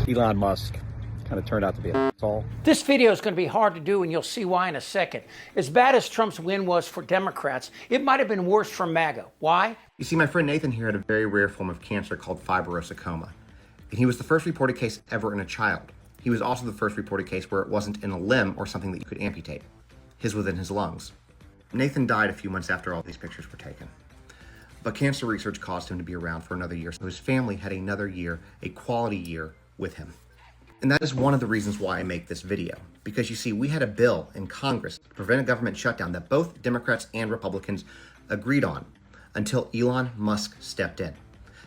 Elon Musk kind of turned out to be an asshole. This video is going to be hard to do, and you'll see why in a second. As bad as Trump's win was for Democrats, it might have been worse for MAGA. Why? You see, my friend Nathan here had a very rare form of cancer called fibrosarcoma, and he was the first reported case ever in a child. He was also the first reported case where it wasn't in a limb or something that you could amputate. His was in his lungs. Nathan died a few months after all these pictures were taken. But cancer research caused him to be around for another year, so his family had another year, a quality year, with him. And that is one of the reasons why I make this video. Because you see, we had a bill in Congress to prevent a government shutdown that both Democrats and Republicans agreed on until Elon Musk stepped in.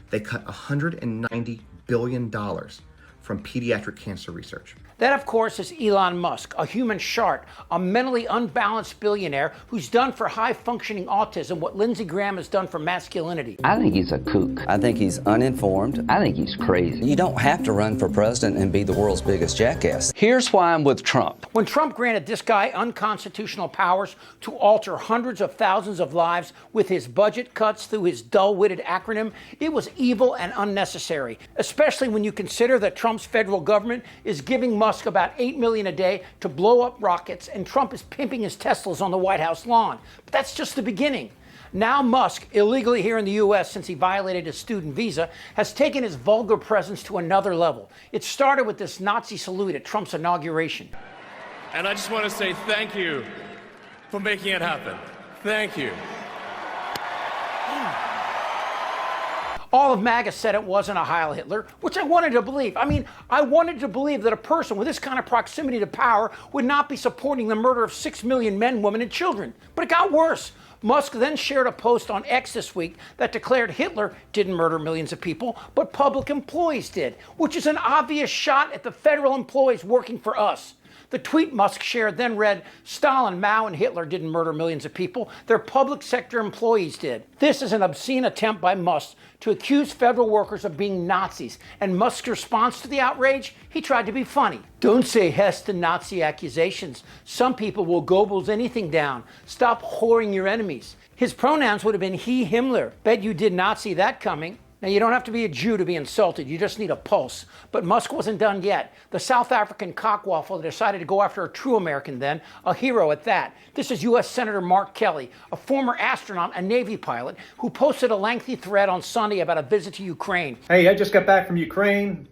They cut $190 billion from pediatric cancer research. That, of course, is Elon Musk, a human shark, a mentally unbalanced billionaire who's done for high-functioning autism what Lindsey Graham has done for masculinity. I think he's a kook. I think he's uninformed. I think he's crazy. You don't have to run for president and be the world's biggest jackass. Here's why I'm with Trump. When Trump granted this guy unconstitutional powers to alter hundreds of thousands of lives with his budget cuts through his dull-witted acronym, it was evil and unnecessary, especially when you consider that Trump's federal government is giving Musk about $8 million a day to blow up rockets, and Trump is pimping his Teslas on the White House lawn. But that's just the beginning. Now Musk, illegally here in the U.S. since he violated his student visa, has taken his vulgar presence to another level. It started with this Nazi salute at Trump's inauguration. And I just want to say thank you for making it happen. Thank you. All of MAGA said it wasn't a Heil Hitler, which I wanted to believe. I mean, I wanted to believe that a person with this kind of proximity to power would not be supporting the murder of 6 million men, women, and children. But it got worse. Musk then shared a post on X this week that declared Hitler didn't murder millions of people, but public employees did, which is an obvious shot at the federal employees working for us. The tweet Musk shared then read, Stalin, Mao, and Hitler didn't murder millions of people. Their public sector employees did. This is an obscene attempt by Musk to accuse federal workers of being Nazis. And Musk's response to the outrage? He tried to be funny. Don't say Hess to Nazi accusations. Some people will Goebbels anything down. Stop whoring your enemies. His pronouns would have been he, Himmler. Bet you did not see that coming. Now, you don't have to be a Jew to be insulted. You just need a pulse. But Musk wasn't done yet. The South African cockwaffle decided to go after a true American then, a hero at that. This is U.S. Senator Mark Kelly, a former astronaut and Navy pilot, who posted a lengthy thread on Sunday about a visit to Ukraine. Hey, I just got back from Ukraine,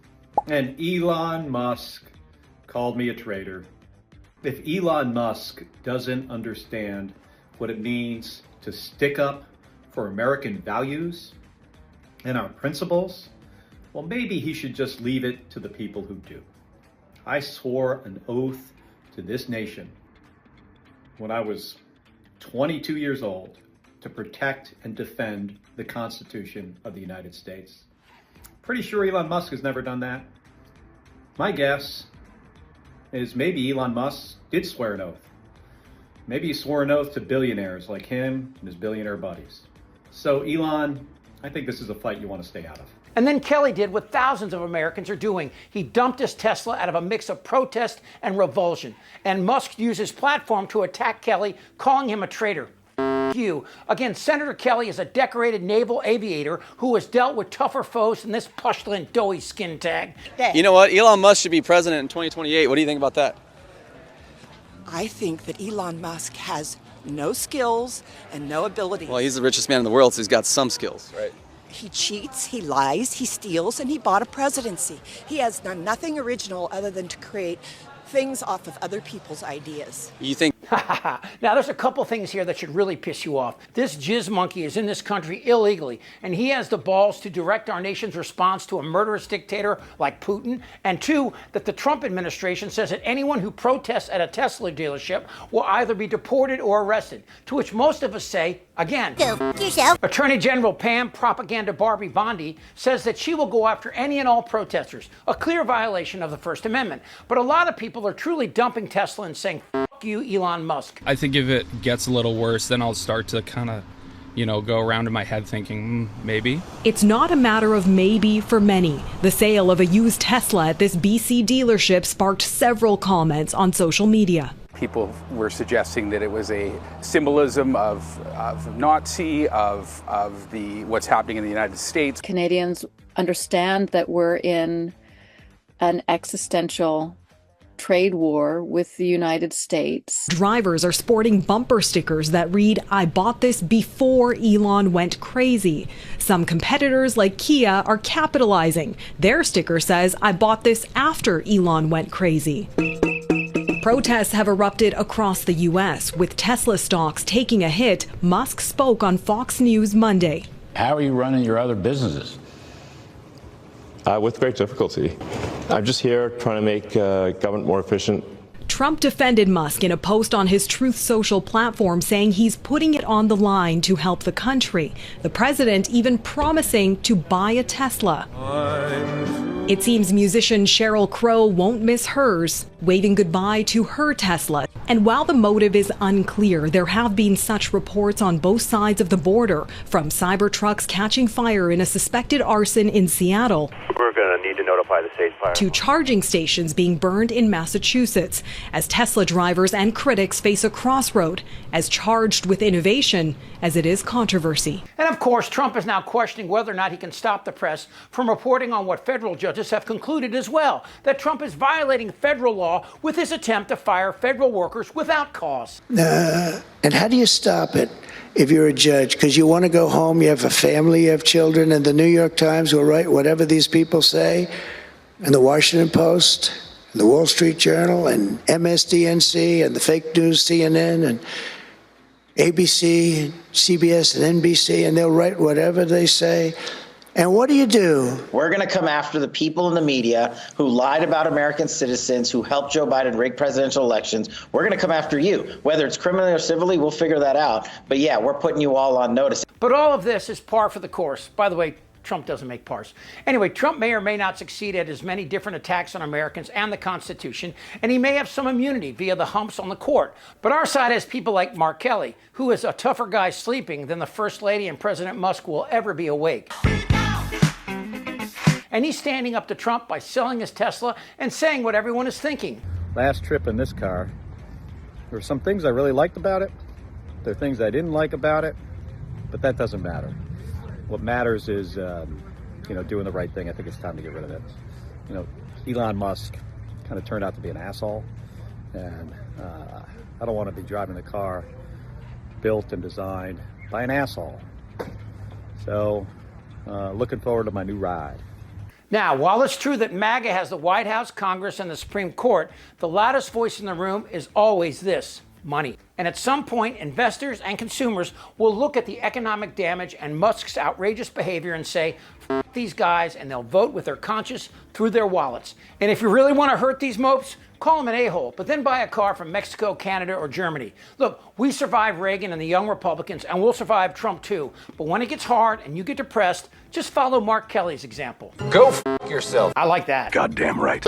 and Elon Musk called me a traitor. If Elon Musk doesn't understand what it means to stick up for American values and our principles, well, maybe he should just leave it to the people who do. I swore an oath to this nation when I was 22 years old to protect and defend the Constitution of the United States. Pretty sure Elon Musk has never done that. My guess is maybe Elon Musk did swear an oath. Maybe he swore an oath to billionaires like him and his billionaire buddies. So Elon, I think this is a fight you want to stay out of. And then Kelly did what thousands of Americans are doing. He dumped his Tesla out of a mix of protest and revulsion. And Musk used his platform to attack Kelly, calling him a traitor. You. Again, Senator Kelly is a decorated naval aviator who has dealt with tougher foes than this pustulant, doughy skin tag. You know what? Elon Musk should be president in 2028. What do you think about that? I think that Elon Musk has no skills and no ability. Well, he's the richest man in the world, so he's got some skills, right? He cheats, he lies, he steals, and he bought a presidency. He has done nothing original other than to create things off of other people's ideas. You think? Now, there's a couple things here that should really piss you off. This jizz monkey is in this country illegally, and he has the balls to direct our nation's response to a murderous dictator like Putin. And two, that the Trump administration says that anyone who protests at a Tesla dealership will either be deported or arrested. To which most of us say, again, Attorney General Pam Propaganda Barbie Bondi says that she will go after any and all protesters, a clear violation of the First Amendment. But a lot of people are truly dumping Tesla and saying, F you, Elon Musk. I think if it gets a little worse, then I'll start to kind of, go around in my head thinking, maybe. It's not a matter of maybe for many. The sale of a used Tesla at this BC dealership sparked several comments on social media. People were suggesting that it was a symbolism of Nazi, of what's happening in the United States. Canadians understand that we're in an existential trade war with the United States. Drivers are sporting bumper stickers that read, "I bought this before Elon went crazy." Some competitors like Kia are capitalizing. Their sticker says, "I bought this after Elon went crazy." Protests have erupted across the U.S., with Tesla stocks taking a hit. Musk spoke on Fox News Monday. How are you running your other businesses? With great difficulty. I'm just here trying to make government more efficient. Trump defended Musk in a post on his Truth Social platform, saying he's putting it on the line to help the country. The president even promising to buy a Tesla. It seems musician Sheryl Crow won't miss hers, waving goodbye to her Tesla. And while the motive is unclear, there have been such reports on both sides of the border, from Cybertrucks catching fire in a suspected arson in Seattle. We're going to need to notify the state fire. To charging stations being burned in Massachusetts, as Tesla drivers and critics face a crossroad, as charged with innovation as it is controversy. And of course, Trump is now questioning whether or not he can stop the press from reporting on what federal judges have concluded as well, that Trump is violating federal law with his attempt to fire federal workers without cause. And how do you stop it if you're a judge? Because you want to go home, you have a family, you have children, and the New York Times will write whatever these people say, and the Washington Post, and the Wall Street Journal, and MSDNC, and the fake news CNN, and ABC, and CBS, and NBC, and they'll write whatever they say. And what do? We're going to come after the people in the media who lied about American citizens, who helped Joe Biden rig presidential elections. We're going to come after you. Whether it's criminally or civilly, we'll figure that out. But yeah, we're putting you all on notice. But all of this is par for the course. By the way, Trump doesn't make pars. Anyway, Trump may or may not succeed at his many different attacks on Americans and the Constitution, and he may have some immunity via the humps on the court. But our side has people like Mark Kelly, who is a tougher guy sleeping than the First Lady and President Musk will ever be awake. And he's standing up to Trump by selling his Tesla and saying what everyone is thinking. Last trip in this car, there were some things I really liked about it. There are things I didn't like about it, but that doesn't matter. What matters is, doing the right thing. I think it's time to get rid of it. Elon Musk kind of turned out to be an asshole, and I don't want to be driving the car built and designed by an asshole. So, looking forward to my new ride. Now, while it's true that MAGA has the White House, Congress, and the Supreme Court, the loudest voice in the room is always this: money. And at some point, investors and consumers will look at the economic damage and Musk's outrageous behavior and say, "F these guys," and they'll vote with their conscience through their wallets. And if you really want to hurt these mopes, call them an a-hole, but then buy a car from Mexico, Canada, or Germany. Look, we survived Reagan and the young Republicans, and we'll survive Trump too. But when it gets hard and you get depressed, just follow Mark Kelly's example. Go f*** yourself. I like that. Goddamn right.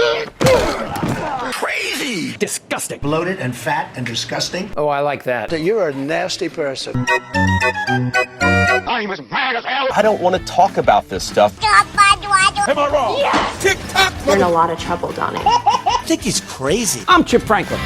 Crazy. Disgusting. Bloated and fat and disgusting. Oh, I like that. You're a nasty person. I'm as mad as hell. I don't want to talk about this stuff. Am I wrong? Yes. Tick-tock. You're in a lot of trouble, Donnie. I think he's crazy. I'm Chip Franklin.